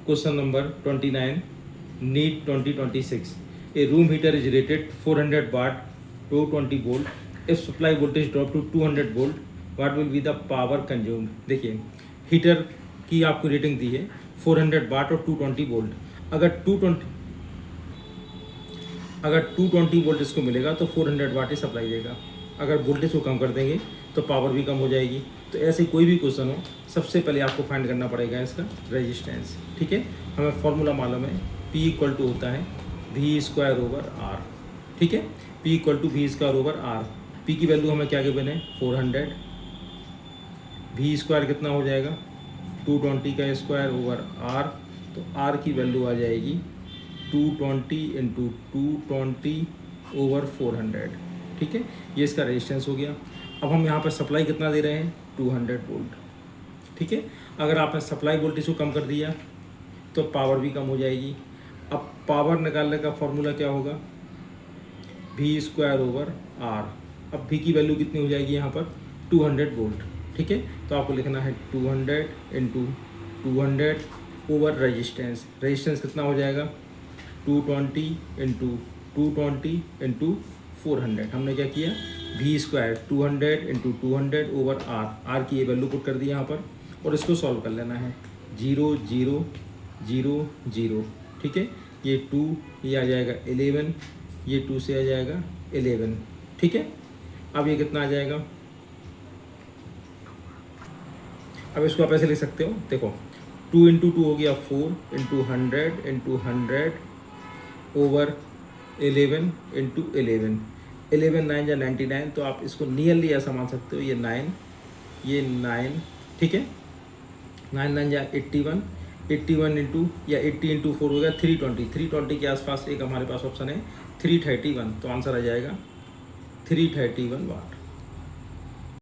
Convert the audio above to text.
Question number 29, NEET 2026. A room heater is rated 400 watt, 220 volt. If supply voltage drop to 200 volt, what will be the power consumed? देखिए heater की आपको rating दी है 400 वाट और 220 volt. अगर 220 volt इसको मिलेगा तो 400 वाट ही सप्लाई देगा। अगर वोल्टेज को कम कर देंगे तो पावर भी कम हो जाएगी। तो ऐसे कोई भी क्वेश्चन हो, सबसे पहले आपको फाइंड करना पड़ेगा इसका रेजिस्टेंस। ठीक है, हमें फॉर्मूला मालूम है, P इक्वल टू होता है V स्क्वायर ओवर R। ठीक है, P equal to V square over R। P की वैल्यू हमें क्या गिवन है 400। V स्क्वायर कितना हो जाएगा 220 का स्क्वायर ओवर R। तो R की वैल्यू आ जाएगी 220 इंटू 220 ओवर 400। ठीक है, ये इसका रेजिस्टेंस हो गया। अब हम यहाँ पर सप्लाई कितना दे रहे हैं 200 वोल्ट। ठीक है, अगर आपने सप्लाई वोल्टेज को कम कर दिया तो पावर भी कम हो जाएगी। अब पावर निकालने का फॉर्मूला क्या होगा V स्क्वायर ओवर R। अब V की वैल्यू कितनी हो जाएगी यहाँ पर 200 वोल्ट। ठीक है, तो आपको लिखना है 200 इंटू 200 ओवर रेजिस्टेंस। रेजिस्टेंस कितना हो जाएगा 220 इंटू 220 इंटू 400। हमने क्या किया V square 200 into 200 over R की ये वैल्यू पुट कर दी यहाँ पर, और इसको सॉल्व कर लेना है 0 0 0 0। ठीक है, ये 2 ये आ जाएगा 11, ये 2 से आ जाएगा 11। ठीक है, अब ये कितना आ जाएगा, अब इसको आप ऐसे लिख सकते हो, देखो 2 इंटू 2 हो गया 4 इंटू 100 इंटू 100 ओवर 11 इंटू 11। 11 9 या 99, तो आप इसको नियरली ऐसा मान सकते हो, ये 9 ये 9। ठीक है, 9 9 या 81, 81 इंटू या 80 इंटू 4 हो गया 320। 320 के आसपास एक हमारे पास ऑप्शन है 331, तो आंसर आ जाएगा 331 वाट।